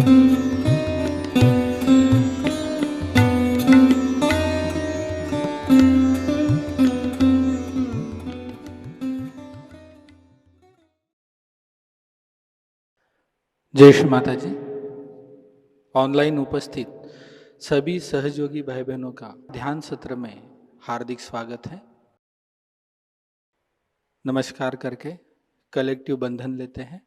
जय श्री माता जी। ऑनलाइन उपस्थित सभी सहयोगी भाई बहनों का ध्यान सत्र में हार्दिक स्वागत है। नमस्कार करके कलेक्टिव बंधन लेते हैं।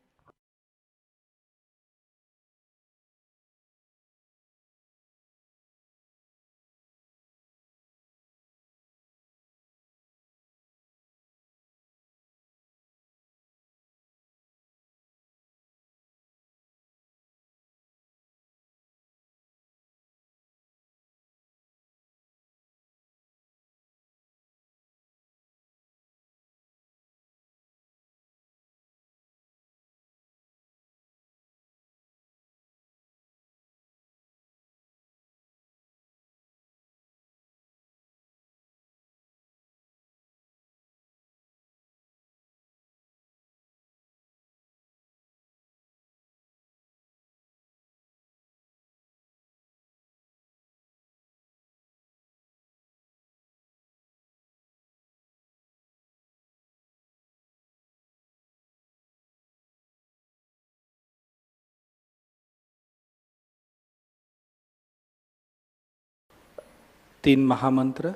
तीन महामंत्र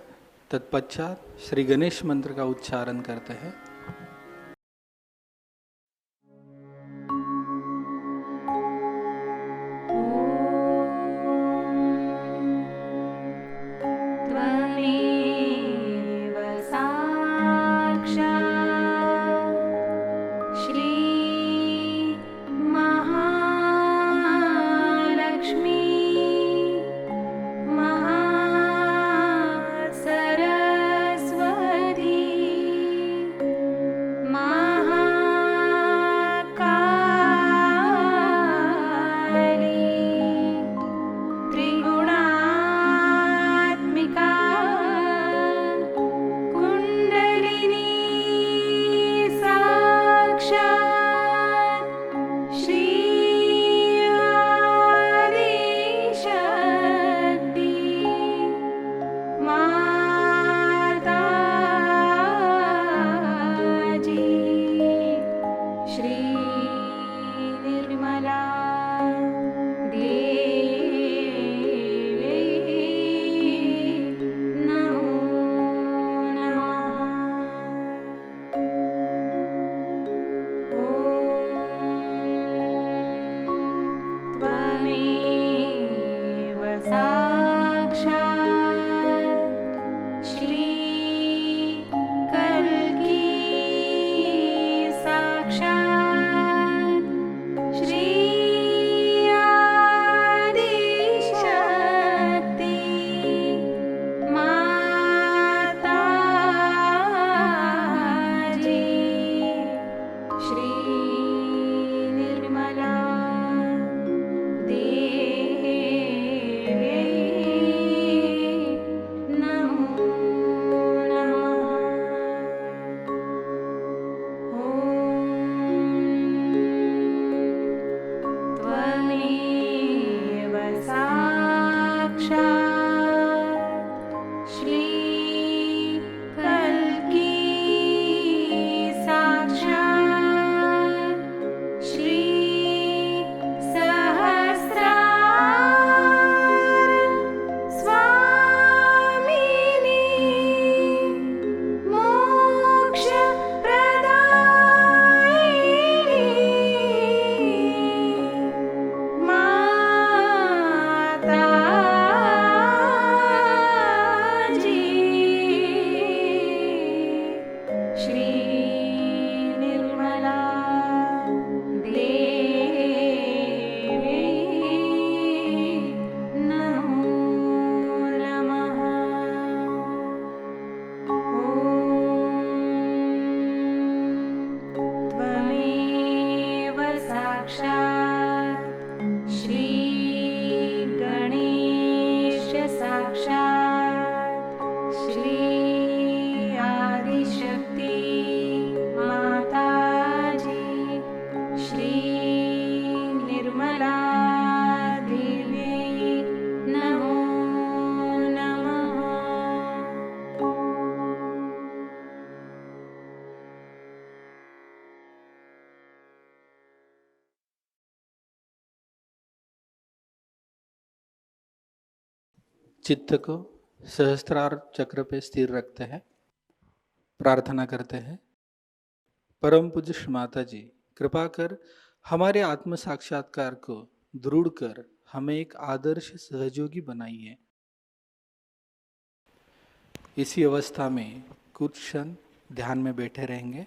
तत्पश्चात श्री गणेश मंत्र का उच्चारण करते हैं। चित्त को सहस्त्रार चक्र पे स्थिर रखते हैं, प्रार्थना करते हैं। परम पूज्य श्री माता जी, कृपा कर हमारे आत्म साक्षात्कार को दृढ़ कर हमें एक आदर्श सहयोगी बनाइए। इसी अवस्था में कुछ क्षण ध्यान में बैठे रहेंगे।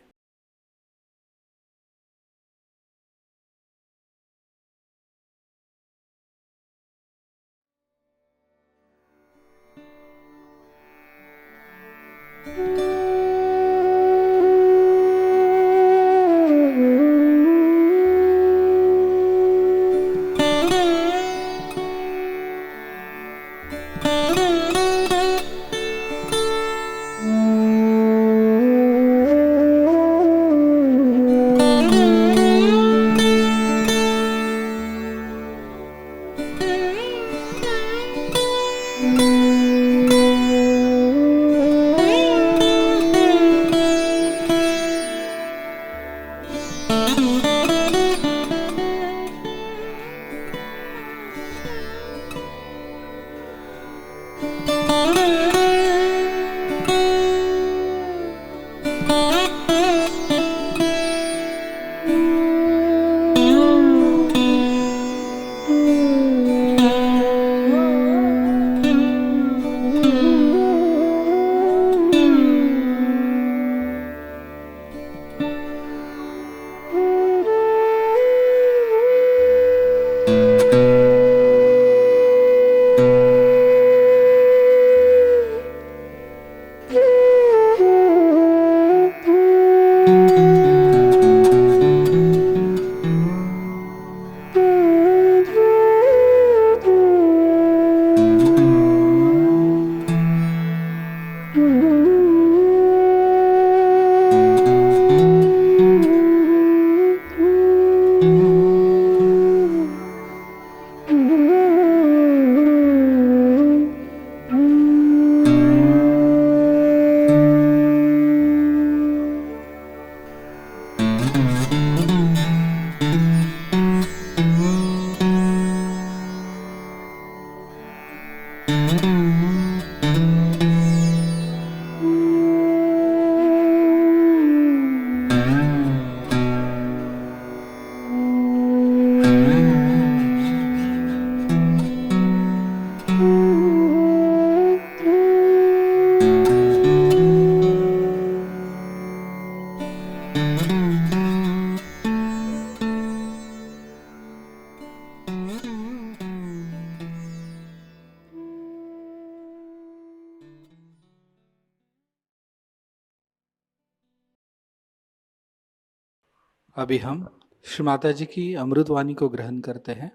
अभी हम श्री माता जी की अमृतवाणी को ग्रहण करते हैं।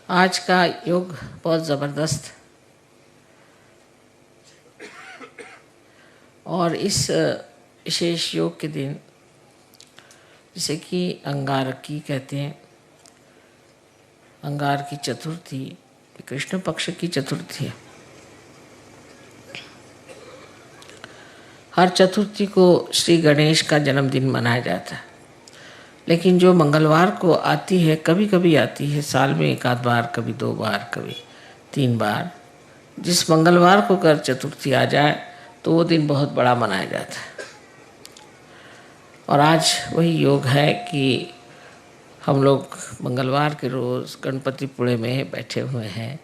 आज का योग बहुत ज़बरदस्त और इस विशेष योग के दिन जिसे कि अंगारकी कहते हैं, अंगार की चतुर्थी, कृष्ण पक्ष की चतुर्थी है। हर चतुर्थी को श्री गणेश का जन्मदिन मनाया जाता है, लेकिन जो मंगलवार को आती है, कभी कभी आती है साल में एक आध बार, कभी 2 बार, कभी 3 बार, जिस मंगलवार को कर चतुर्थी आ जाए तो वो दिन बहुत बड़ा मनाया जाता है। और आज वही योग है कि हम लोग मंगलवार के रोज़ गणपतिपुणे में बैठे हुए हैं,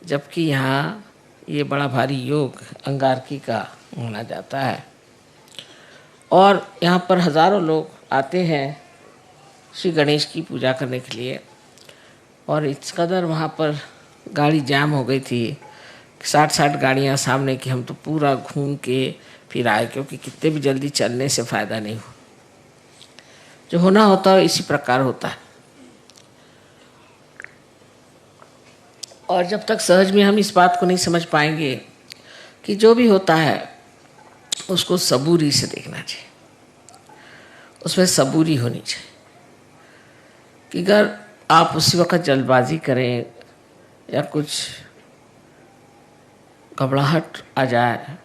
जबकि यहाँ ये बड़ा भारी योग अंगारकी का माना जाता है। और यहाँ पर हज़ारों लोग आते हैं श्री गणेश की पूजा करने के लिए। और इस कदर वहाँ पर गाड़ी जाम हो गई थी, 60 गाड़ियाँ सामने की, हम तो पूरा घूम के फिर आए, क्योंकि कितने भी जल्दी चलने से फ़ायदा नहीं हो। जो होना होता है इसी प्रकार होता है। और जब तक सहज में हम इस बात को नहीं समझ पाएंगे कि जो भी होता है उसको सबूरी से देखना चाहिए, उसमें सबूरी होनी चाहिए। कि अगर आप उसी वक्त जल्दबाजी करें या कुछ घबराहट आ जाए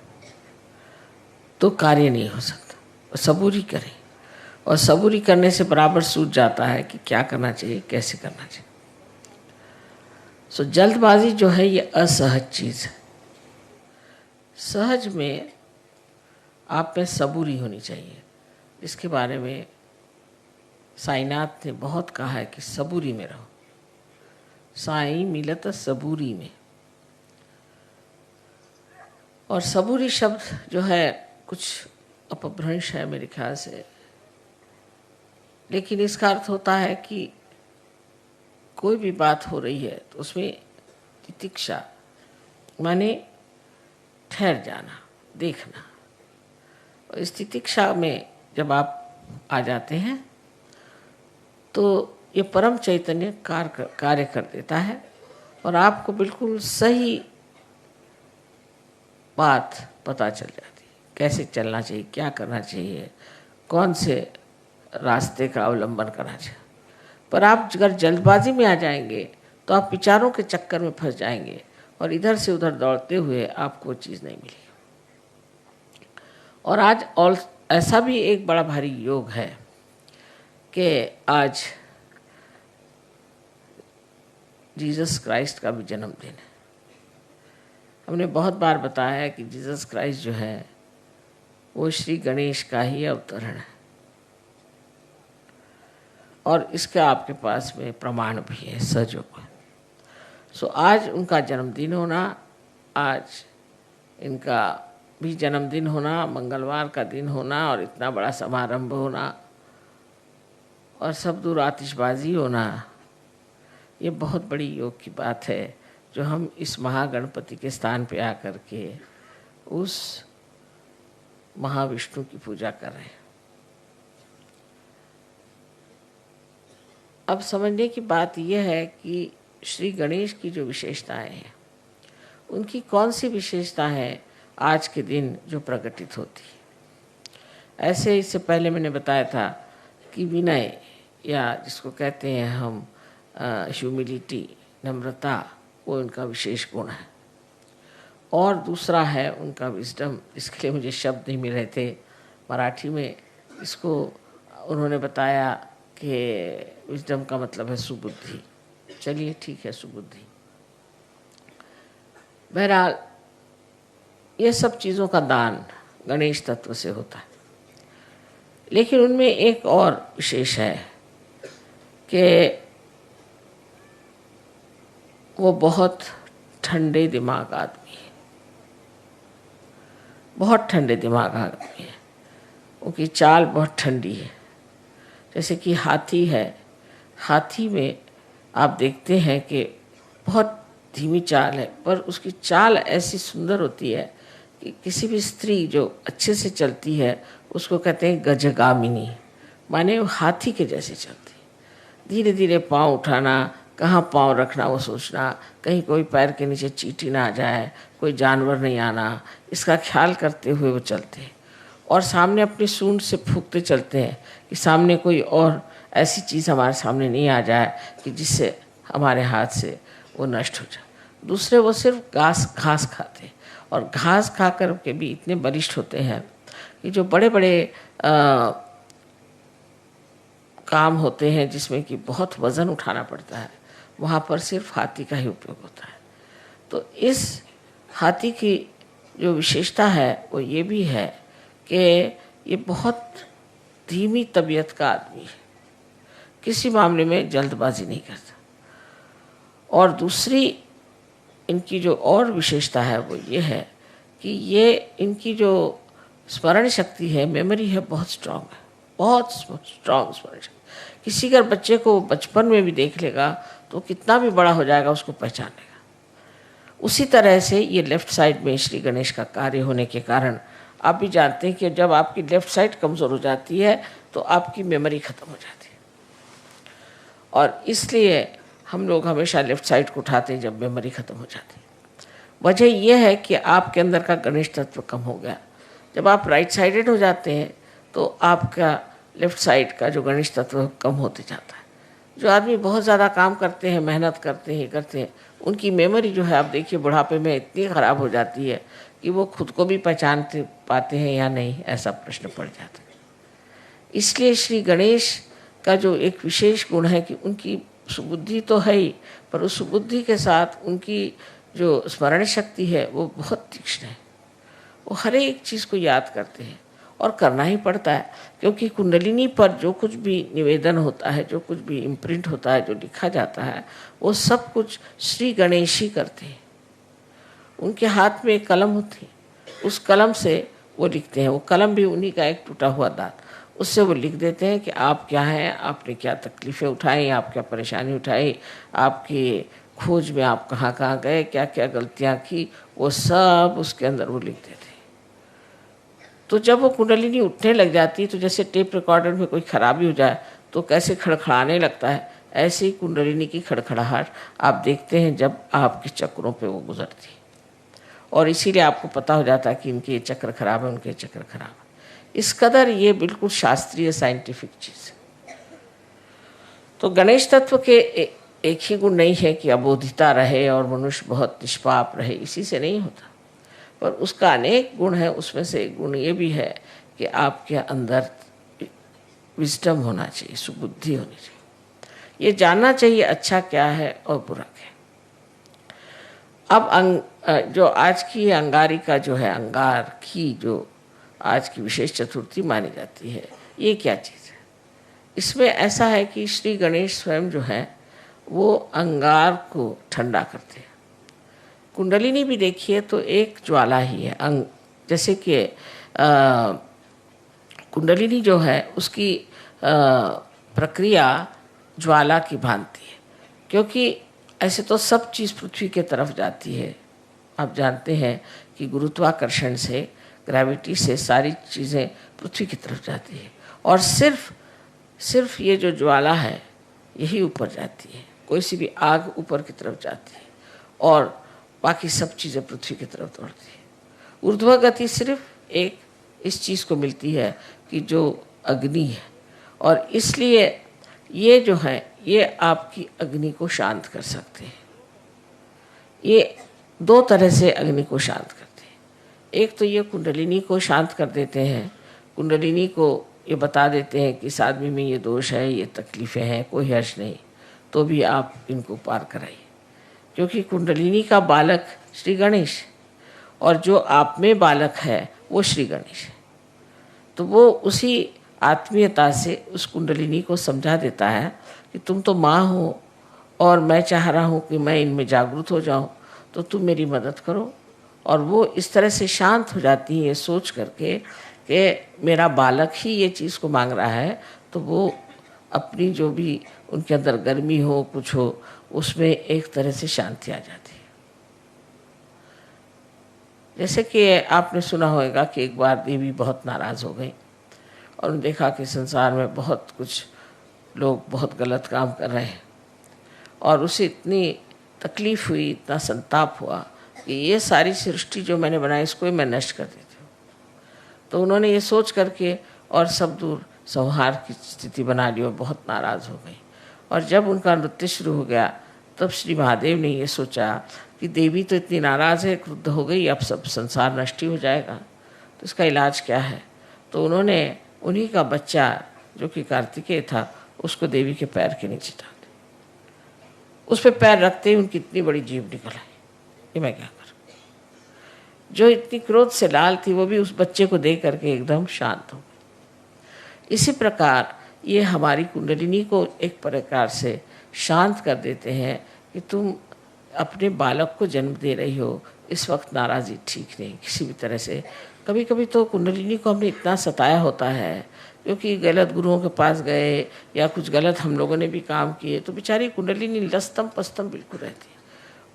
तो कार्य नहीं हो सकता। सबूरी करें, और सबूरी करने से बराबर सूझ जाता है कि क्या करना चाहिए, कैसे करना चाहिए। सो जल्दबाजी जो है ये असहज चीज़ है। सहज में आप में सबूरी होनी चाहिए, इसके बारे में साईनाथ ने बहुत कहा है कि सबूरी में रहो। साई मिलत सबूरी में। और सबूरी शब्द जो है कुछ अपभ्रंश है मेरे ख्याल से, लेकिन इसका अर्थ होता है कि कोई भी बात हो रही है तो उसमें तितिक्षा माने ठहर जाना, देखना। और इस तितिक्षा में जब आप आ जाते हैं तो ये परम चैतन्य कार्य कर देता है और आपको बिल्कुल सही बात पता चल जाती है, कैसे चलना चाहिए, क्या करना चाहिए, कौन से रास्ते का अवलंबन करना चाहिए। पर आप अगर जल्दबाजी में आ जाएंगे तो आप विचारों के चक्कर में फंस जाएंगे और इधर से उधर दौड़ते हुए आपको वो चीज़ नहीं मिलेगी। और आज और ऐसा भी एक बड़ा भारी योग है कि आज जीसस क्राइस्ट का भी जन्मदिन है। हमने बहुत बार बताया है कि जीसस क्राइस्ट जो है वो श्री गणेश का ही अवतरण है और इसका आपके पास में प्रमाण भी है सजग। सो आज उनका जन्मदिन होना, आज इनका भी जन्मदिन होना, मंगलवार का दिन होना और इतना बड़ा समारंभ होना और सब दूर आतिशबाजी होना, ये बहुत बड़ी योग की बात है जो हम इस महागणपति के स्थान पे आकर के उस महाविष्णु की पूजा कर रहे हैं। अब समझने की बात यह है कि श्री गणेश की जो विशेषताएं हैं उनकी कौन सी विशेषता है आज के दिन जो प्रकटित होती है। ऐसे इससे पहले मैंने बताया था कि विनय या जिसको कहते हैं हम ह्यूमिलिटी, नम्रता, वो उनका विशेष गुण है। और दूसरा है उनका विजडम, इसके लिए मुझे शब्द नहीं मिल रहे थे मराठी में। इसको उन्होंने बताया कि विजडम का मतलब है सुबुद्धि। चलिए ठीक है, सुबुद्धि। बहरहाल ये सब चीज़ों का दान गणेश तत्व से होता है, लेकिन उनमें एक और विशेष है कि वो बहुत ठंडे दिमाग आदमी है, बहुत ठंडे दिमाग आदमी है। उनकी चाल बहुत ठंडी है। जैसे कि हाथी है, हाथी में आप देखते हैं कि बहुत धीमी चाल है, पर उसकी चाल ऐसी सुंदर होती है कि किसी भी स्त्री जो अच्छे से चलती है उसको कहते हैं गजगामिनी, माने वो हाथी के जैसे चलती है। धीरे धीरे पाँव उठाना, कहाँ पाँव रखना वो सोचना, कहीं कोई पैर के नीचे चींटी ना आ जाए, कोई जानवर नहीं आना, इसका ख्याल करते हुए वो चलते हैं। और सामने अपनी सूंड से फूंकते चलते हैं कि सामने कोई और ऐसी चीज़ हमारे सामने नहीं आ जाए कि जिससे हमारे हाथ से वो नष्ट हो जाए। दूसरे वो सिर्फ घास खाते हैं और घास खा कर के भी इतने बलिष्ठ होते हैं कि जो बड़े बड़े काम होते हैं जिसमें कि बहुत वज़न उठाना पड़ता है, वहाँ पर सिर्फ हाथी का ही उपयोग होता है। तो इस हाथी की जो विशेषता है वो ये भी है कि ये बहुत धीमी तबीयत का आदमी है, किसी मामले में जल्दबाजी नहीं करता। और दूसरी इनकी जो और विशेषता है वो ये है कि ये इनकी जो स्मरण शक्ति है, मेमोरी है, बहुत स्ट्रांग है, बहुत स्ट्रांग स्मरण शक्ति। किसी अगर बच्चे को बचपन में भी देख लेगा तो कितना भी बड़ा हो जाएगा उसको पहचान लेगा। उसी तरह से ये लेफ्ट साइड में श्री गणेश का कार्य होने के कारण आप भी जानते हैं कि जब आपकी लेफ्ट साइड कमज़ोर हो जाती है तो आपकी मेमोरी ख़त्म हो जाती है। और इसलिए हम लोग हमेशा लेफ्ट साइड को उठाते हैं जब मेमोरी ख़त्म हो जाती है। वजह यह है कि आपके अंदर का गणेश तत्व कम हो गया। जब आप राइट साइडेड हो जाते हैं तो आपका लेफ्ट साइड का जो गणेश तत्व कम होते जाता है। जो आदमी बहुत ज़्यादा काम करते हैं, मेहनत करते हैं, उनकी मेमोरी जो है आप देखिए बुढ़ापे में इतनी ख़राब हो जाती है कि वो खुद को भी पहचानते पाते हैं या नहीं, ऐसा प्रश्न पड़ जाता है। इसलिए श्री गणेश का जो एक विशेष गुण है कि उनकी सुबुद्धि तो है ही, पर उस सुबुद्धि के साथ उनकी जो स्मरण शक्ति है वो बहुत तीक्ष्ण है। वो हर एक चीज़ को याद करते हैं और करना ही पड़ता है, क्योंकि कुंडलिनी पर जो कुछ भी निवेदन होता है, जो कुछ भी इम्प्रिंट होता है, जो लिखा जाता है, वो सब कुछ श्री गणेश ही करते हैं। उनके हाथ में एक कलम होती है, उस कलम से वो लिखते हैं। वो कलम भी उन्हीं का एक टूटा हुआ दांत, उससे वो लिख देते हैं कि आप क्या हैं, आपने क्या तकलीफ़ें उठाई, आप क्या परेशानी उठाई, आपकी खोज में आप कहाँ कहाँ गए, क्या क्या गलतियाँ की, वो सब उसके अंदर वो लिख देते हैं। तो जब वो कुंडलिनी उठने लग जाती है, तो जैसे टेप रिकॉर्डर में कोई खराबी हो जाए तो कैसे खड़खड़ाने लगता है, ऐसे ही कुंडलिनी की खड़खड़ाहट आप देखते हैं जब आपके चक्रों पे वो गुजरती है। और इसीलिए आपको पता हो जाता है कि इनके ये चक्र खराब है, उनके चक्र खराब है। इस कदर ये बिल्कुल शास्त्रीय साइंटिफिक चीज़ है। तो गणेश तत्व के एक ही गुण नहीं है कि अबोधिता रहे और मनुष्य बहुत निष्पाप रहे, इसी से नहीं होता, पर उसका अनेक गुण है। उसमें से एक गुण ये भी है कि आपके अंदर विजडम होना चाहिए, सुबुद्धि होनी चाहिए, ये जानना चाहिए अच्छा क्या है और बुरा क्या है। अब जो आज की अंगारिका जो है, अंगार की जो आज की विशेष चतुर्थी मानी जाती है, ये क्या चीज़ है? इसमें ऐसा है कि श्री गणेश स्वयं जो है वो अंगार को ठंडा करते हैं। कुंडलिनी भी देखिए तो एक ज्वाला ही है, जैसे कि कुंडलिनी जो है उसकी प्रक्रिया ज्वाला की भांति है, क्योंकि ऐसे तो सब चीज़ पृथ्वी के तरफ जाती है। आप जानते हैं कि गुरुत्वाकर्षण से, ग्रेविटी से सारी चीज़ें पृथ्वी की तरफ जाती है, और सिर्फ ये जो ज्वाला है यही ऊपर जाती है। कोई सी भी आग ऊपर की तरफ जाती है और बाकी सब चीज़ें पृथ्वी की तरफ दौड़ती है। ऊर्ध्व गति सिर्फ एक इस चीज़ को मिलती है कि जो अग्नि है, और इसलिए ये जो है ये आपकी अग्नि को शांत कर सकते हैं। ये दो तरह से अग्नि को शांत करते हैं। एक तो ये कुंडलिनी को शांत कर देते हैं, कुंडलिनी को ये बता देते हैं कि इस आदमी में ये दोष है, ये तकलीफ़ें हैं, कोई हर्ष नहीं, तो भी आप इनको पार कराइए, क्योंकि कुंडलिनी का बालक श्री गणेश है और जो आप में बालक है वो श्री गणेश है। तो वो उसी आत्मीयता से उस कुंडलिनी को समझा देता है कि तुम तो माँ हो और मैं चाह रहा हूँ कि मैं इनमें जागरूक हो जाऊँ, तो तुम मेरी मदद करो। और वो इस तरह से शांत हो जाती है, ये सोच करके कि मेरा बालक ही ये चीज़ को मांग रहा है, तो वो अपनी जो भी उनके अंदर गर्मी हो, कुछ हो, उसमें एक तरह से शांति आ जाती है। जैसे कि आपने सुना होगा कि एक बार देवी बहुत नाराज़ हो गई और उन्होंने देखा कि संसार में बहुत कुछ लोग बहुत गलत काम कर रहे हैं, और उसे इतनी तकलीफ़ हुई, इतना संताप हुआ कि ये सारी सृष्टि जो मैंने बनाई इसको ही मैं नष्ट कर देती हूँ। तो उन्होंने ये सोच करके और सब दूर संहार की स्थिति बना ली और बहुत नाराज़ हो गई। और जब उनका नृत्य शुरू हो गया तब श्री महादेव ने ये सोचा कि देवी तो इतनी नाराज़ है, क्रुद्ध हो गई, अब सब संसार नष्ट ही हो जाएगा, तो इसका इलाज क्या है? तो उन्होंने उन्हीं का बच्चा जो कि कार्तिकेय था उसको देवी के पैर के नीचे डाल दिया। उस पर पैर रखते ही उनकी इतनी बड़ी जीभ निकल आई, ये मैं क्या करूँ। जो इतनी क्रोध से लाल थी वो भी उस बच्चे को देख करके एकदम शांत हो गई। इसी प्रकार ये हमारी कुंडलिनी को एक प्रकार से शांत कर देते हैं कि तुम अपने बालक को जन्म दे रही हो, इस वक्त नाराज़ी ठीक नहीं किसी भी तरह से। कभी कभी तो कुंडलिनी को हमने इतना सताया होता है, क्योंकि गलत गुरुओं के पास गए या कुछ गलत हम लोगों ने भी काम किए, तो बेचारी कुंडलिनी लस्तम पस्तम बिल्कुल रहती है।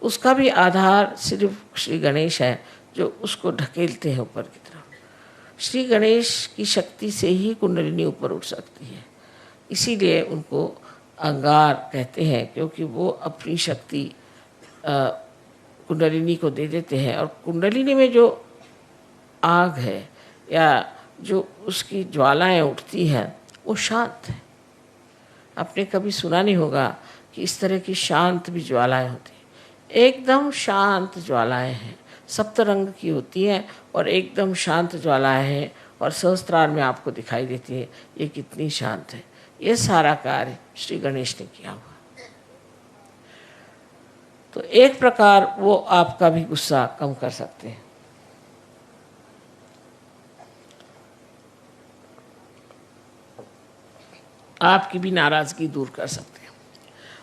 उसका भी आधार सिर्फ श्री गणेश है जो उसको ढकेलते हैं ऊपर की तरफ। श्री गणेश की शक्ति से ही कुंडलिनी ऊपर उठ सकती है, इसीलिए उनको अंगार कहते हैं, क्योंकि वो अपनी शक्ति कुंडलिनी को दे देते हैं। और कुंडलिनी में जो आग है या जो उसकी ज्वालाएं उठती हैं वो शांत है। आपने कभी सुना नहीं होगा कि इस तरह की शांत भी ज्वालाएं होती हैं। एकदम शांत ज्वालाएं हैं, सप्तरंग की होती हैं और एकदम शांत ज्वालाएं हैं, और सहस्त्रार में आपको दिखाई देती है ये कितनी शांत है। ये सारा कार्य श्री गणेश ने किया हुआ। तो एक प्रकार वो आपका भी गुस्सा कम कर सकते हैं। आपकी भी नाराज़गी दूर कर सकते हैं।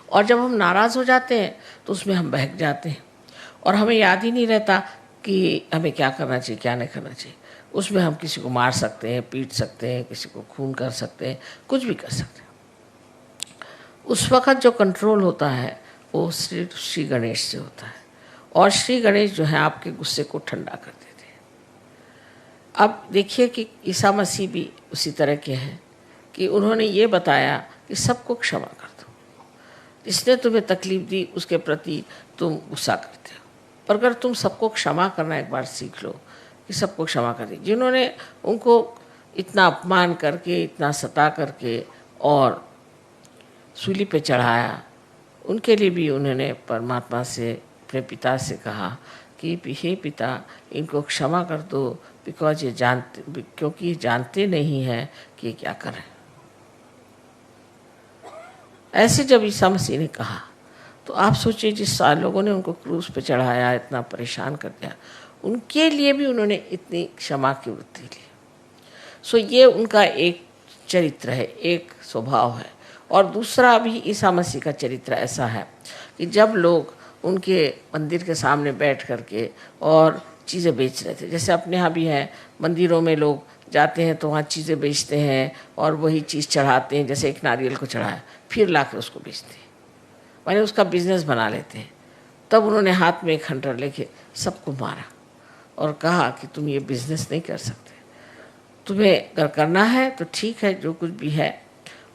और जब हम नाराज़ हो जाते हैं तो उसमें हम बहक जाते हैं और हमें याद ही नहीं रहता कि हमें क्या करना चाहिए, क्या नहीं करना चाहिए। उसमें हम किसी को मार सकते हैं, पीट सकते हैं, किसी को खून कर सकते हैं, कुछ भी कर सकते हैं। उस वक़्त जो कंट्रोल होता है वो श्री गणेश से होता है और श्री गणेश जो है आपके गुस्से को ठंडा कर देते हैं। अब देखिए कि ईसा मसीह भी उसी तरह के हैं कि उन्होंने ये बताया कि सबको क्षमा कर दो। जिसने तुम्हें तकलीफ़ दी उसके प्रति तुम गुस्सा करते हो, पर अगर तुम सबको क्षमा करना एक बार सीख लो कि सबको क्षमा कर दी। जिन्होंने उनको इतना अपमान करके, इतना सता करके और सूली पे चढ़ाया, उनके लिए भी उन्होंने परमात्मा से, अपने पिता से कहा कि हे पिता, इनको क्षमा कर दो, क्योंकि ये जानते नहीं हैं कि क्या करें। ऐसे जब ईसा मसीह ने कहा तो आप सोचिए, जिस लोगों ने उनको क्रूस पे चढ़ाया, इतना परेशान कर दिया, उनके लिए भी उन्होंने इतनी क्षमा की वृत्ति ली। सो ये उनका एक चरित्र है, एक स्वभाव है। और दूसरा भी ईसा मसीह का चरित्र ऐसा है कि जब लोग उनके मंदिर के सामने बैठ करके और चीज़ें बेच रहे थे, जैसे अपने यहाँ भी है, मंदिरों में लोग जाते हैं तो वहाँ चीज़ें बेचते हैं और वही चीज़ चढ़ाते हैं। जैसे एक नारियल को चढ़ाया, फिर ला कर उसको बेचते हैं, माने उसका बिजनेस बना लेते हैं। तब उन्होंने हाथ में एक खंडर लेके सबको मारा और कहा कि तुम ये बिजनेस नहीं कर सकते, तुम्हें अगर करना है तो ठीक है, जो कुछ भी है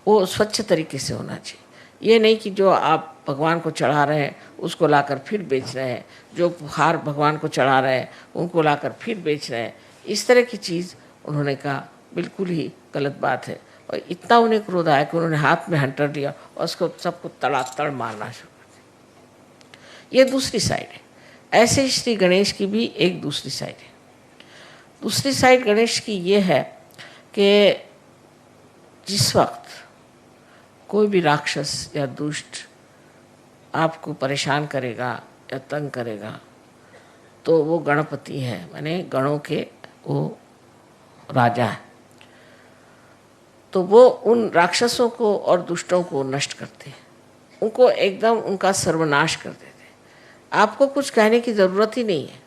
वो स्वच्छ तरीके से होना चाहिए। ये नहीं कि जो आप भगवान को चढ़ा रहे हैं उसको लाकर फिर बेच रहे हैं, जो हार भगवान को चढ़ा रहे हैं उनको लाकर फिर बेच रहे हैं। इस तरह की चीज़ उन्होंने कहा बिल्कुल ही गलत बात है। और इतना उन्हें क्रोध आया कि उन्होंने हाथ में हंटर लिया और उसको सबको तड़ातड़ मारना शुरू कर दिया। ये दूसरी साइड है। ऐसे ही श्री गणेश की भी एक दूसरी साइड है। दूसरी साइड गणेश की ये है कि जिस वक्त कोई भी राक्षस या दुष्ट आपको परेशान करेगा या तंग करेगा तो वो गणपति है, माने गणों के वो राजा है। तो वो उन राक्षसों को और दुष्टों को नष्ट करते हैं, उनको एकदम उनका सर्वनाश कर देते हैं। आपको कुछ कहने की ज़रूरत ही नहीं है,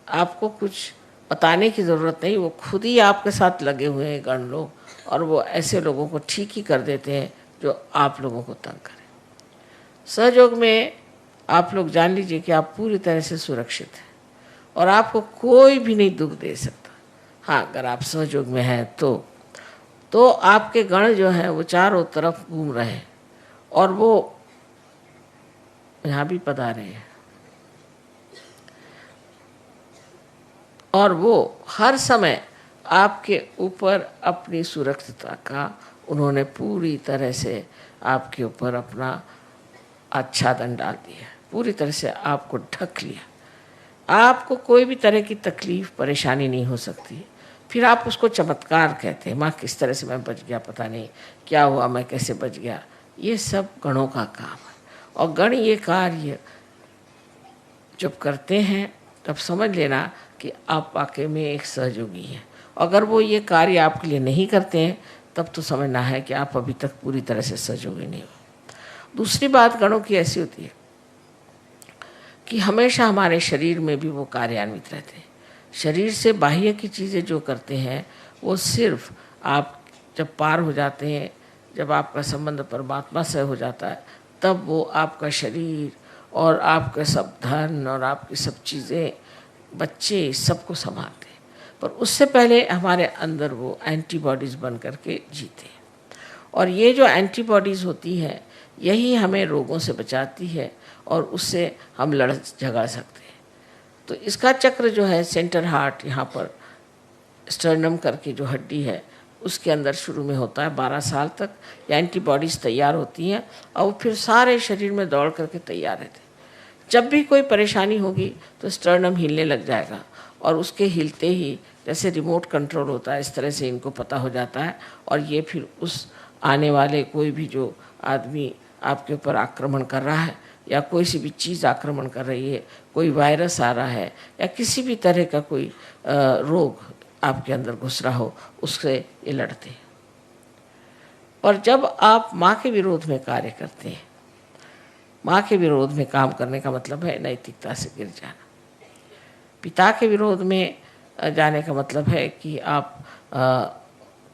आपको कुछ बताने की ज़रूरत नहीं, वो खुद ही आपके साथ लगे हुए हैं गण लोग, और वो ऐसे लोगों को ठीक ही कर देते हैं जो आप लोगों को तंग करें। सहयोग में आप लोग जान लीजिए कि आप पूरी तरह से सुरक्षित हैं और आपको कोई भी नहीं दुख दे सकता। हाँ, अगर आप सहयोग में हैं तो आपके गण जो हैं वो चारों तरफ घूम रहे हैं और वो यहाँ भी पधारे हैं और वो हर समय आपके ऊपर अपनी सुरक्षितता का उन्होंने पूरी तरह से आपके ऊपर अपना आच्छादन डाल दिया, पूरी तरह से आपको ढक लिया। आपको कोई भी तरह की तकलीफ़ परेशानी नहीं हो सकती। फिर आप उसको चमत्कार कहते हैं, माँ किस तरह से मैं बच गया, पता नहीं क्या हुआ, मैं कैसे बच गया। ये सब गणों का काम है और गण ये कार्य जब करते हैं तब समझ लेना कि आप वाकई में एक सहयोगी हैं। अगर वो ये कार्य आपके लिए नहीं करते हैं तब तो समझना है कि आप अभी तक पूरी तरह से सहयोगी नहीं हो। दूसरी बात गणों की ऐसी होती है कि हमेशा हमारे शरीर में भी वो कार्यान्वित रहते हैं। शरीर से बाह्य की चीज़ें जो करते हैं वो सिर्फ आप जब पार हो जाते हैं, जब आपका संबंध परमात्मा से हो जाता है, तब वो आपका शरीर और आपके सब धन और आपकी सब चीज़ें, बच्चे, सबको संभालते हैं। पर उससे पहले हमारे अंदर वो एंटीबॉडीज़ बन करके जीते हैं और ये जो एंटीबॉडीज़ होती हैं यही हमें रोगों से बचाती है और उससे हम लड़ झगड़ सकते हैं। तो इसका चक्र जो है सेंटर हार्ट, यहाँ पर स्टर्नम करके जो हड्डी है उसके अंदर शुरू में होता है। 12 साल तक ये एंटीबॉडीज़ तैयार होती हैं और वो फिर सारे शरीर में दौड़ करके तैयार रहते हैं। जब भी कोई परेशानी होगी तो स्टर्नम हिलने लग जाएगा और उसके हिलते ही जैसे रिमोट कंट्रोल होता है इस तरह से इनको पता हो जाता है और ये फिर उस आने वाले कोई भी जो आदमी आपके ऊपर आक्रमण कर रहा है या कोई सी भी चीज़ आक्रमण कर रही है, कोई वायरस आ रहा है या किसी भी तरह का कोई रोग आपके अंदर घुस रहा हो, उससे ये लड़ते हैं। और जब आप माँ के विरोध में कार्य करते हैं, माँ के विरोध में काम करने का मतलब है नैतिकता से गिर जाना। पिता के विरोध में जाने का मतलब है कि आप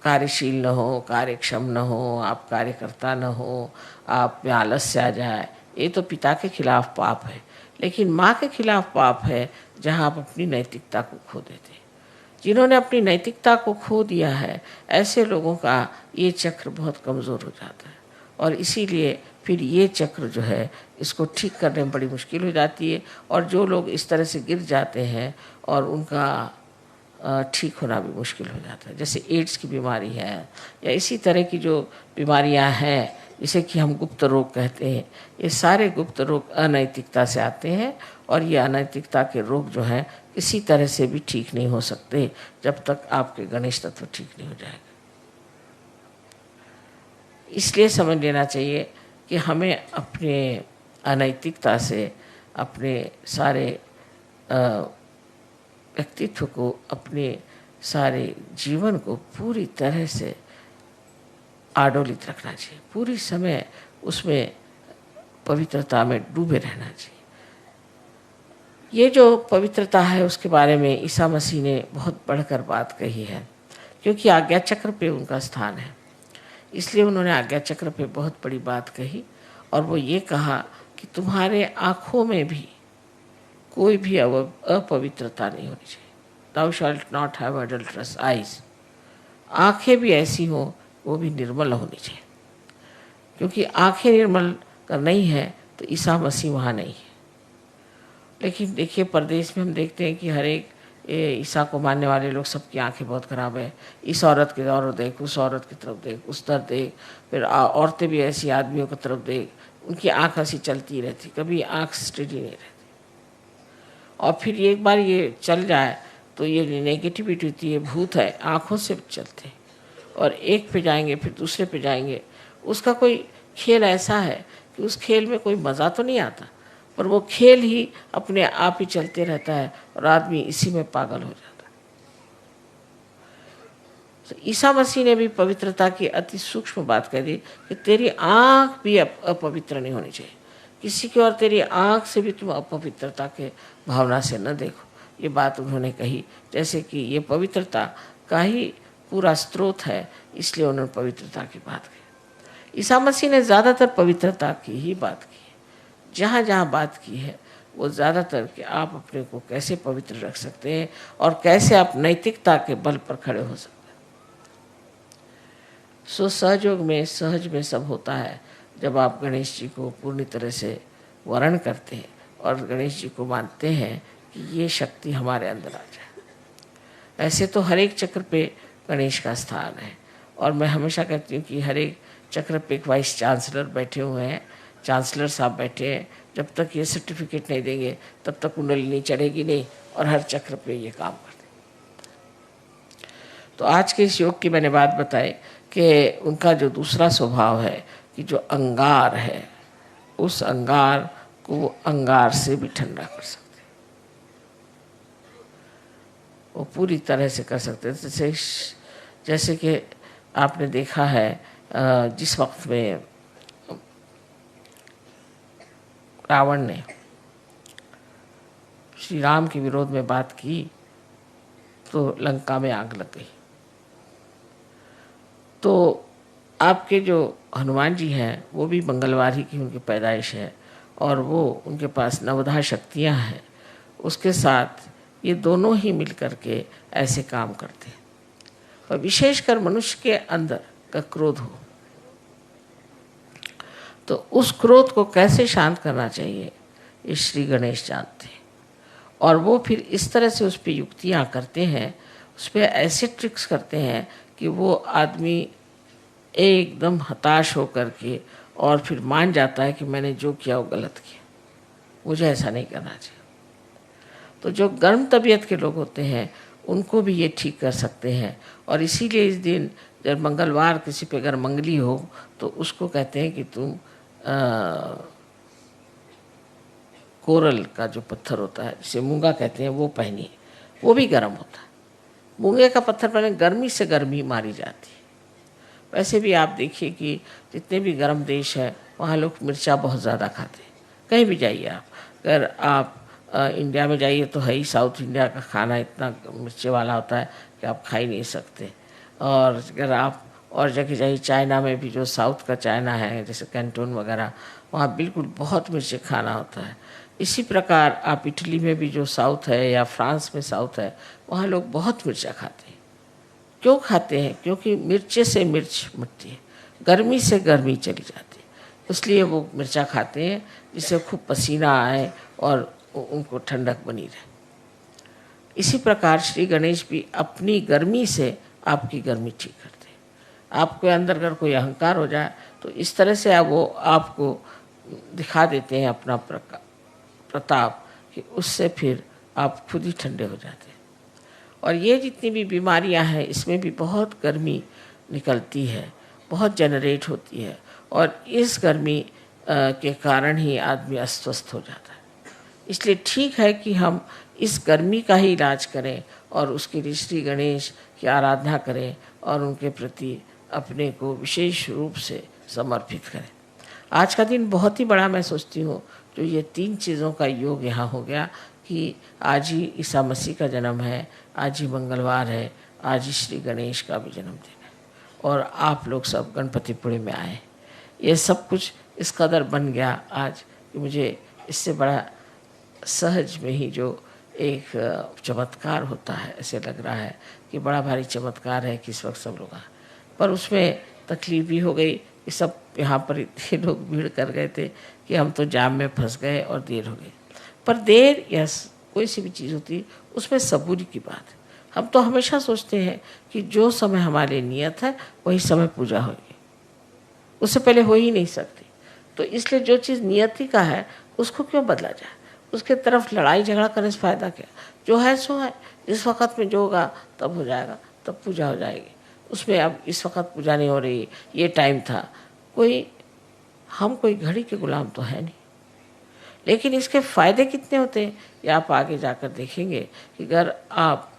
कार्यशील न हो, कार्यक्षम न हो, आप कार्यकर्ता न हो, आप में आलस्य आ जाए, ये तो पिता के खिलाफ पाप है। लेकिन माँ के खिलाफ पाप है जहाँ आप अपनी नैतिकता को खो देते हैं। जिन्होंने अपनी नैतिकता को खो दिया है, ऐसे लोगों का ये चक्र बहुत कमज़ोर हो जाता है और इसीलिए फिर ये चक्र जो है इसको ठीक करने में बड़ी मुश्किल हो जाती है। और जो लोग इस तरह से गिर जाते हैं और उनका ठीक होना भी मुश्किल हो जाता है, जैसे एड्स की बीमारी है या इसी तरह की जो बीमारियां हैं जिसे कि हम गुप्त रोग कहते हैं, ये सारे गुप्त रोग अनैतिकता से आते हैं। और ये अनैतिकता के रोग जो हैं किसी तरह से भी ठीक नहीं हो सकते जब तक आपके गणेश तत्व ठीक नहीं हो जाएगा। इसलिए समझ लेना चाहिए कि हमें अपने अनैतिकता से अपने सारे व्यक्तित्व को, अपने सारे जीवन को पूरी तरह से आडोलित रखना चाहिए, पूरी समय उसमें पवित्रता में डूबे रहना चाहिए। ये जो पवित्रता है उसके बारे में ईसा मसीह ने बहुत बढ़कर बात कही है, क्योंकि आज्ञा चक्र पे उनका स्थान है, इसलिए उन्होंने आज्ञा चक्र पे बहुत बड़ी बात कही। और वो ये कहा कि तुम्हारे आँखों में भी कोई भी अपवित्रता नहीं होनी चाहिए। Thou shalt not have adulterous eyes। आँखें भी ऐसी हों, वो भी निर्मल होनी चाहिए, क्योंकि आँखें निर्मल कर नहीं है तो ईसा मसीह वहाँ नहीं है। लेकिन देखिए परदेश में हम देखते हैं कि हर एक ईसा को मानने वाले लोग सबकी आंखें बहुत ख़राब है। इस औरत की तरफ देख, उस औरत की तरफ देख, उस तरफ देख, फिर औरतें भी ऐसी आदमियों की तरफ देख, उनकी आंख ऐसी चलती रहती, कभी आंख स्टेडी नहीं रहती। और फिर एक बार ये चल जाए तो ये नेगेटिविटी होती है, भूत है, आँखों से चलते हैं और एक पे जाएंगे फिर दूसरे पे जाएंगे। उसका कोई खेल ऐसा है कि उस खेल में कोई मज़ा तो नहीं आता, पर वो खेल ही अपने आप ही चलते रहता है और आदमी इसी में पागल हो जाता है। तो ईसा मसीह ने भी पवित्रता की अति सूक्ष्म बात कह दी कि तेरी आँख भी अपवित्र नहीं होनी चाहिए, किसी की और तेरी आँख से भी तुम अपवित्रता के भावना से न देखो। ये बात उन्होंने कही, जैसे कि ये पवित्रता का ही पूरा स्रोत है, इसलिए उन्होंने पवित्रता की बात की। ईसा मसीह ने ज़्यादातर पवित्रता की ही बात की है। जहाँ जहाँ बात की है वो ज़्यादातर कि आप अपने को कैसे पवित्र रख सकते हैं और कैसे आप नैतिकता के बल पर खड़े हो सकते हैं। सो सहयोग में, सहज में सब होता है जब आप गणेश जी को पूर्ण तरह से वर्ण करते हैं और गणेश जी को मानते हैं कि ये शक्ति हमारे अंदर आ जाए। ऐसे तो हर एक चक्र पे गणेश का स्थान है और मैं हमेशा कहती हूँ कि हर एक चक्र पे एक वाइस चांसलर बैठे हुए हैं, चांसलर साहब बैठे हैं। जब तक ये सर्टिफिकेट नहीं देंगे तब तक कुंडली नहीं चढ़ेगी नहीं, और हर चक्र पे ये काम करते। तो आज के इस योग की मैंने बात बताई कि उनका जो दूसरा स्वभाव है कि जो अंगार है, उस अंगार को वो अंगार से भी ठंडा कर सकते, वो पूरी तरह से कर सकते। जैसे कि आपने देखा है जिस वक्त में रावण ने श्री राम के विरोध में बात की तो लंका में आग लग गई। तो आपके जो हनुमान जी हैं वो भी मंगलवार ही की उनकी पैदाइश है और वो उनके पास नवधा शक्तियाँ हैं, उसके साथ ये दोनों ही मिल कर के ऐसे काम करते हैं। और विशेषकर मनुष्य के अंदर का क्रोध हो तो उस क्रोध को कैसे शांत करना चाहिए ये श्री गणेश जानते हैं। और वो फिर इस तरह से उस पर युक्तियाँ करते हैं, उस पर ऐसे ट्रिक्स करते हैं कि वो आदमी एकदम हताश हो कर के और फिर मान जाता है कि मैंने जो किया वो गलत किया, मुझे ऐसा नहीं करना चाहिए। तो जो गर्म तबीयत के लोग होते हैं उनको भी ये ठीक कर सकते हैं। और इसीलिए इस दिन जब मंगलवार किसी पे अगर मंगली हो तो उसको कहते हैं कि तुम कोरल का जो पत्थर होता है, जिसे मूंगा कहते हैं, वो पहनिए, वो भी गर्म होता है। मूंगे का पत्थर पहने, गर्मी से गर्मी मारी जाती है। वैसे भी आप देखिए कि जितने भी गर्म देश है वहाँ लोग मिर्चा बहुत ज़्यादा खाते हैं। कहीं भी जाइए आप, अगर आप इंडिया में जाइए तो है ही, साउथ इंडिया का खाना इतना मिर्चे वाला होता है कि आप खा ही नहीं सकते। और अगर आप और जगह जाइए, चाइना में भी जो साउथ का चाइना है, जैसे कैंटून वगैरह, वहाँ बिल्कुल बहुत मिर्ची खाना होता है। इसी प्रकार आप इटली में भी जो साउथ है, या फ्रांस में साउथ है, वहाँ लोग बहुत मिर्चा खाते हैं। क्यों खाते हैं? क्योंकि मिर्चे से मिर्च मिटती है, गर्मी से गर्मी चली जाती है, इसलिए वो मिर्चा खाते हैं, जिससे खूब पसीना आए और उनको ठंडक बनी रहे। इसी प्रकार श्री गणेश भी अपनी गर्मी से आपकी गर्मी ठीक करते हैं। आपके अंदर अगर कोई अहंकार हो जाए तो इस तरह से वो आपको दिखा देते हैं अपना प्रताप, कि उससे फिर आप खुद ही ठंडे हो जाते हैं। और ये जितनी भी बीमारियां हैं, इसमें भी बहुत गर्मी निकलती है, बहुत जनरेट होती है, और इस गर्मी के कारण ही आदमी अस्वस्थ हो जाता है। इसलिए ठीक है कि हम इस गर्मी का ही इलाज करें और उसके लिए श्री गणेश की आराधना करें और उनके प्रति अपने को विशेष रूप से समर्पित करें। आज का दिन बहुत ही बड़ा मैं सोचती हूँ, जो ये 3 चीज़ों का योग यहाँ हो गया, कि आज ही ईसा मसीह का जन्म है, आज ही मंगलवार है, आज ही श्री गणेश का भी जन्मदिन है, और आप लोग सब गणपतिपुरे में आए। ये सब कुछ इस कदर बन गया आज कि मुझे इससे बड़ा सहज में ही जो एक चमत्कार होता है, ऐसे लग रहा है कि बड़ा भारी चमत्कार है कि इस वक्त सब लोग आए। पर उसमें तकलीफ भी हो गई कि सब यहाँ पर इतने लोग भीड़ कर गए थे कि हम तो जाम में फंस गए और देर हो गई। पर देर या कोई सी भी चीज़ होती है, उसमें सबूरी की बात है। हम तो हमेशा सोचते हैं कि जो समय हमारे नियत है वही समय पूजा होगी, उससे पहले हो ही नहीं सकती। तो इसलिए जो चीज़ नियति का है उसको क्यों बदला जाए, उसके तरफ लड़ाई झगड़ा करने से फ़ायदा क्या। जो है सो है, जिस वक़्त में जो होगा तब हो जाएगा, तब पूजा हो जाएगी। उसमें अब इस वक़्त पूजा नहीं हो रही, ये टाइम था, हम कोई घड़ी के गुलाम तो है नहीं। लेकिन इसके फ़ायदे कितने होते हैं ये आप आगे जाकर देखेंगे कि अगर आप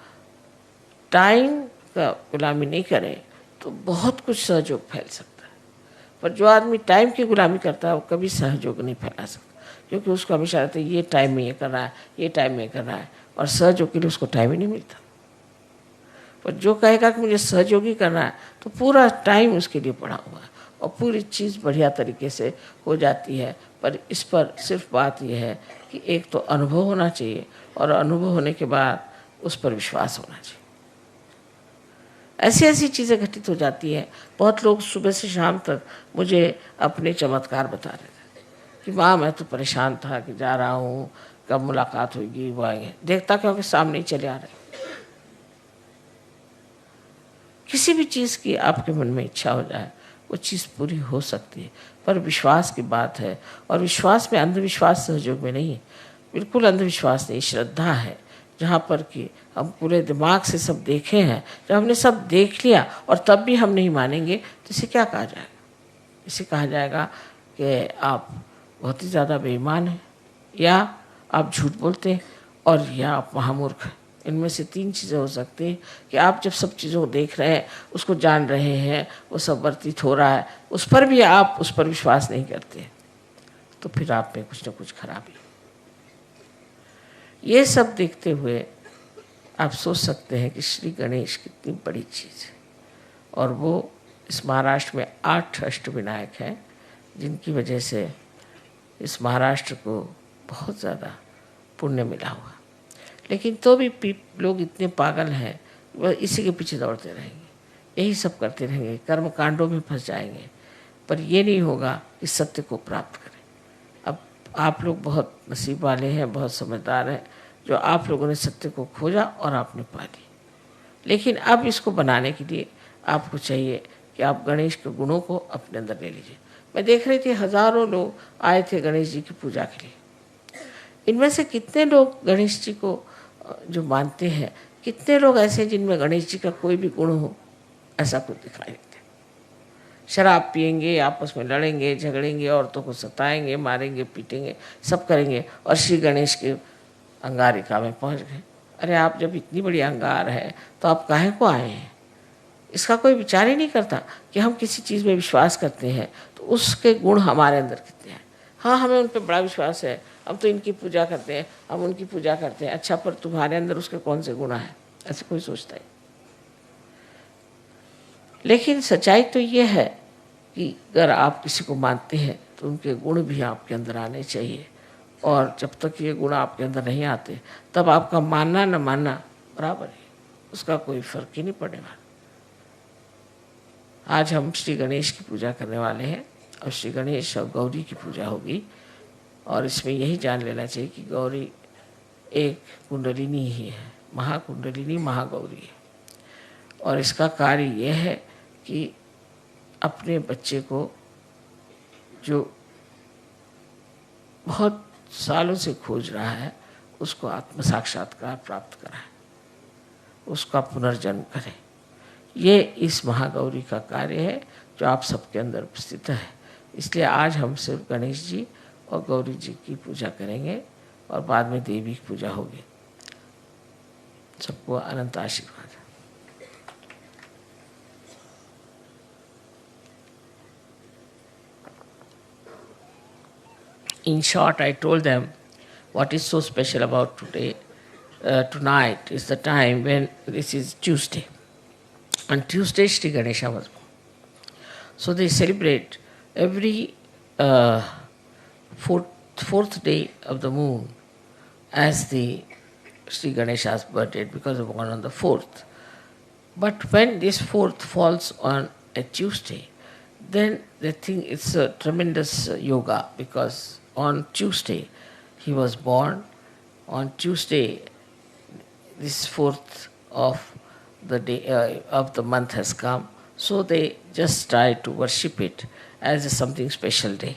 टाइम का गुलामी नहीं करें तो बहुत कुछ सहयोग फैल सकता है। पर जो आदमी टाइम की गुलामी करता है वो कभी सहयोग नहीं फैला सकता, क्योंकि उसको हमेशा रहता है ये टाइम में ये कर रहा है, ये टाइम में कर रहा है, और सहयोग के लिए उसको टाइम ही नहीं मिलता। पर जो कहेगा कि मुझे सहयोगी करना है तो पूरा टाइम उसके लिए पड़ा हुआ है और पूरी चीज़ बढ़िया तरीके से हो जाती है। पर इस पर सिर्फ बात यह है कि एक तो अनुभव होना चाहिए, और अनुभव होने के बाद उस पर विश्वास होना चाहिए। ऐसी ऐसी चीज़ें घटित हो जाती हैं। बहुत लोग सुबह से शाम तक मुझे अपने चमत्कार बता रहे थे कि माँ मैं तो परेशान था कि जा रहा हूँ, कब मुलाकात होगी, वो आएंगे। देखता क्योंकि सामने ही चले आ रहे। किसी भी चीज़ की आपके मन में इच्छा हो जाए वो चीज़ पूरी हो सकती है, पर विश्वास की बात है। और विश्वास में अंधविश्वास सहयोग में नहीं है, बिल्कुल अंधविश्वास नहीं, श्रद्धा है। जहाँ पर कि हम पूरे दिमाग से सब देखे हैं, जब हमने सब देख लिया और तब भी हम नहीं मानेंगे तो इसे क्या कहा जाएगा? इसे कहा जाएगा कि आप बहुत ही ज़्यादा बेईमान हैं, या आप झूठ बोलते हैं, और या आप महामूर्ख हैं। इनमें से 3 चीज़ें हो सकती हैं कि आप जब सब चीज़ों को देख रहे हैं, उसको जान रहे हैं, वो सब वर्तित हो रहा है, उस पर भी आप उस पर विश्वास नहीं करते, तो फिर आप में कुछ न कुछ खराबी। ये सब देखते हुए आप सोच सकते हैं कि श्री गणेश कितनी बड़ी चीज़ है। और वो इस महाराष्ट्र में 8 अष्टविनायक हैं, जिनकी वजह से इस महाराष्ट्र को बहुत ज़्यादा पुण्य मिला हुआ। लेकिन तो भी लोग इतने पागल हैं, वह इसी के पीछे दौड़ते रहेंगे, यही सब करते रहेंगे, कर्म कांडों में फंस जाएंगे, पर ये नहीं होगा कि सत्य को प्राप्त करें। अब आप लोग बहुत नसीब वाले हैं, बहुत समझदार हैं, जो आप लोगों ने सत्य को खोजा और आपने पा ली। लेकिन अब इसको बनाने के लिए आपको चाहिए कि आप गणेश के गुणों को अपने अंदर ले लीजिए। मैं देख रही थी हज़ारों लोग आए थे गणेश जी की पूजा के लिए। इनमें से कितने लोग गणेश जी को जो मानते हैं, कितने लोग ऐसे जिनमें गणेश जी का कोई भी गुण हो, ऐसा कुछ दिखाई देते। शराब पिएंगे, आपस में लड़ेंगे, झगड़ेंगे, औरतों को सताएंगे, मारेंगे, पीटेंगे, सब करेंगे, और श्री गणेश के अंगारिका में पहुंच गए। अरे आप जब इतनी बड़ी अंगार है तो आप काहे को आए हैं? इसका कोई विचार ही नहीं करता कि हम किसी चीज़ में विश्वास करते हैं तो उसके गुण हमारे अंदर कितने हैं। हाँ, हमें उन पर बड़ा विश्वास है, हम तो इनकी पूजा करते हैं, हम उनकी पूजा करते हैं। अच्छा, पर तुम्हारे अंदर उसके कौन से गुण हैं? ऐसे कोई सोचता है। लेकिन सच्चाई तो ये है कि अगर आप किसी को मानते हैं तो उनके गुण भी आपके अंदर आने चाहिए, और जब तक ये गुण आपके अंदर नहीं आते तब आपका मानना न मानना बराबर है, उसका कोई फर्क ही नहीं पड़ने वाला। आज हम श्री गणेश की पूजा करने वाले हैं, और श्री गणेश और गौरी की पूजा होगी, और इसमें यही जान लेना चाहिए कि गौरी एक कुंडलिनी ही है, महाकुंडलिनी महागौरी है। और इसका कार्य यह है कि अपने बच्चे को जो बहुत सालों से खोज रहा है उसको आत्म साक्षात्कार प्राप्त कराए, उसका पुनर्जन्म करें। ये इस महागौरी का कार्य है जो आप सबके अंदर स्थित है। इसलिए आज हम सिर्फ गणेश जी और गौरी जी की पूजा करेंगे, और बाद में देवी की पूजा होगी। सबको अनंत आशीर्वाद। In short, I told them what is so special about today. Tonight is the time when this is Tuesday. On Tuesday, Sri Ganesha was born. So they celebrate every fourth day of the moon as the Sri Ganesha's birthday, because of born on the 4th. But when this 4th falls on a Tuesday, then they think it's a tremendous yoga, because on Tuesday he was born. On Tuesday, this 4th of the day of the month has come, so they just try to worship it as a something special day.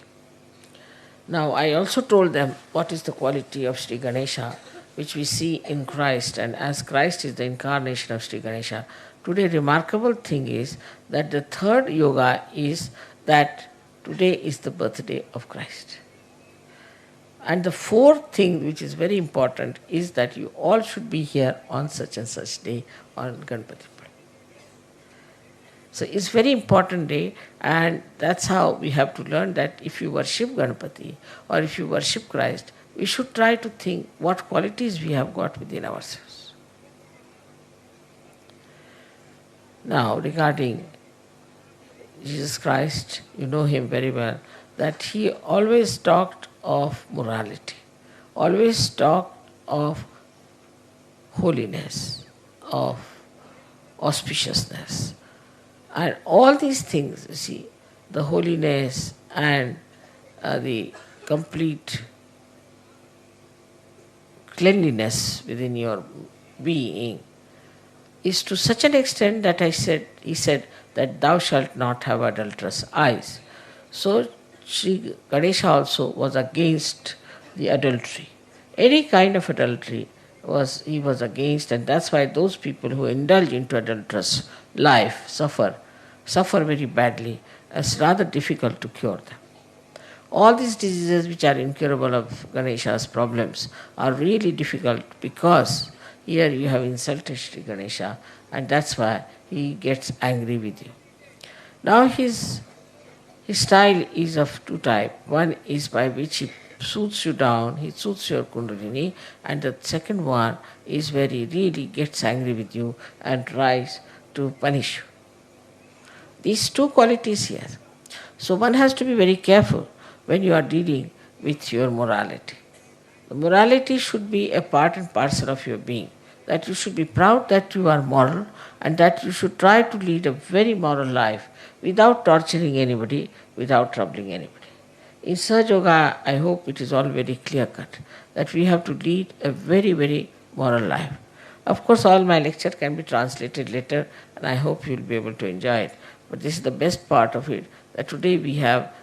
Now, I also told them what is the quality of Sri Ganesha, which we see in Christ, and as Christ is the incarnation of Sri Ganesha. Today, remarkable thing is that the third yoga is that today is the birthday of Christ. And the fourth thing, which is very important, is that you all should be here on such and such day on Ganpati. So it's very important day, and that's how we have to learn that if you worship Ganpati or if you worship Christ, we should try to think what qualities we have got within ourselves. Now, regarding Jesus Christ, you know him very well, that he always talked of morality, always talked of holiness, of auspiciousness. And all these things, you see, the holiness and the complete cleanliness within your being is to such an extent that he said that thou shalt not have adulterous eyes. So Sri Ganesha also was against the adultery. Any kind of adultery he was against, and that's why those people who indulge into adulterous life suffer very badly. It's rather difficult to cure them. All these diseases which are incurable of Ganesha's problems are really difficult, because here you have insulted Sri Ganesha, and that's why he gets angry with you. Now his style is of two types. One is by which he soothes you down, he soothes your kundalini, and the second one is where he really gets angry with you and tries to punish you. These two qualities here. So one has to be very careful when you are dealing with your morality. The morality should be a part and parcel of your being, that you should be proud that you are moral, and that you should try to lead a very moral life without torturing anybody, without troubling anybody. In Sahaja Yoga, I hope it is all very clear-cut that we have to lead a very, very moral life. Of course, all my lecture can be translated later, and I hope you will be able to enjoy it. But this is the best part of it, that today we have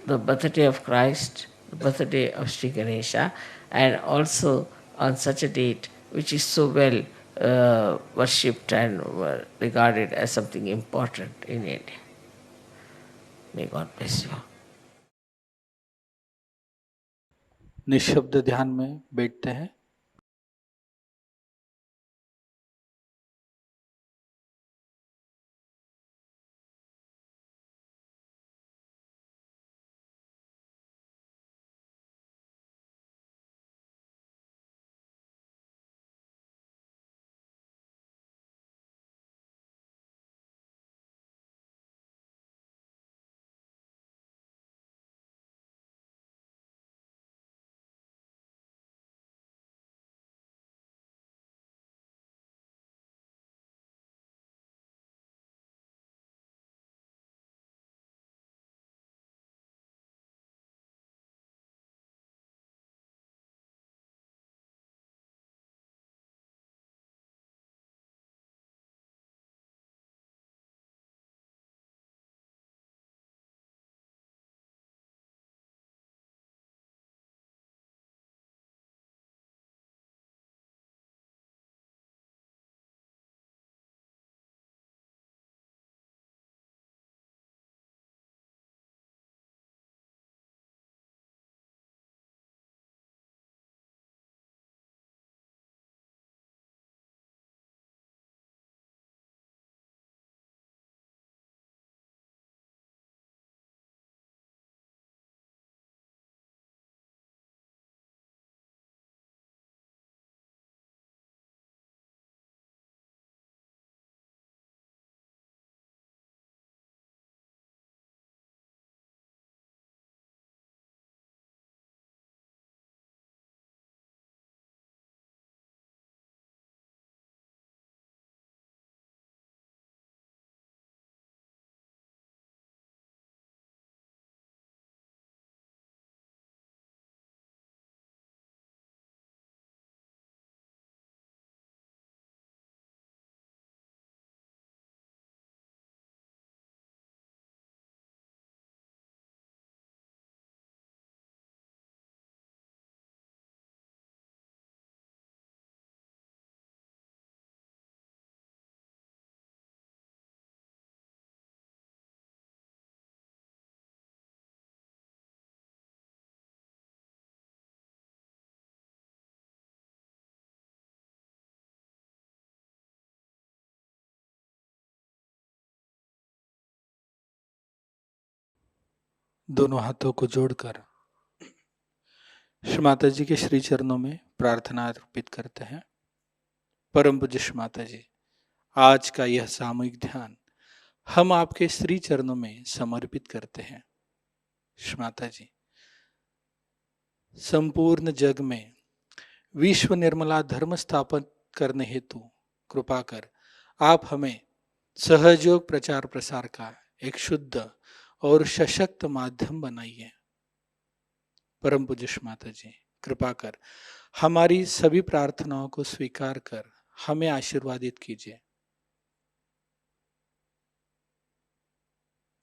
the birthday of Christ, the birthday of Sri Ganesha, and also on such a date which is so well worshipped and regarded as something important in India. May God bless you. निशब्द ध्यान में बैठते हैं। दोनों हाथों को जोड़कर श्री माता जी के श्री चरणों में प्रार्थना अर्पित करते हैं। परम पूज्य श्री माता जी, आज का यह सामूहिक ध्यान हम आपके श्री चरणों में समर्पित करते हैं। श्री माता जी, संपूर्ण जग में विश्व निर्मला धर्म स्थापन करने हेतु कृपा कर आप हमें सहयोग प्रचार प्रसार का एक शुद्ध और सशक्त माध्यम बनाइए। परम पूज्य श्री माता जी, कृपा कर हमारी सभी प्रार्थनाओं को स्वीकार कर हमें आशीर्वादित कीजिए।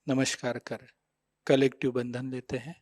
नमस्कार कर कलेक्टिव बंधन लेते हैं।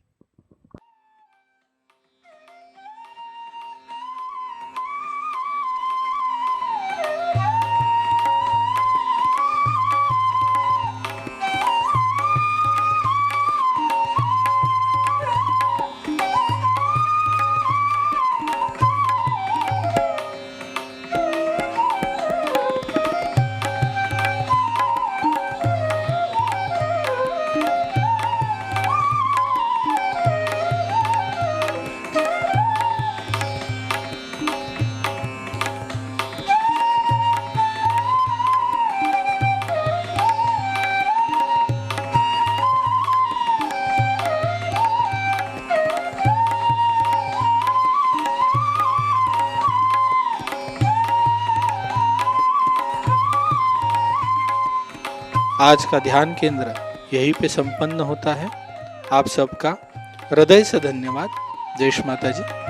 आज का ध्यान केंद्र यहीं पे संपन्न होता है। आप सबका हृदय से धन्यवाद। जय श्री माता जी।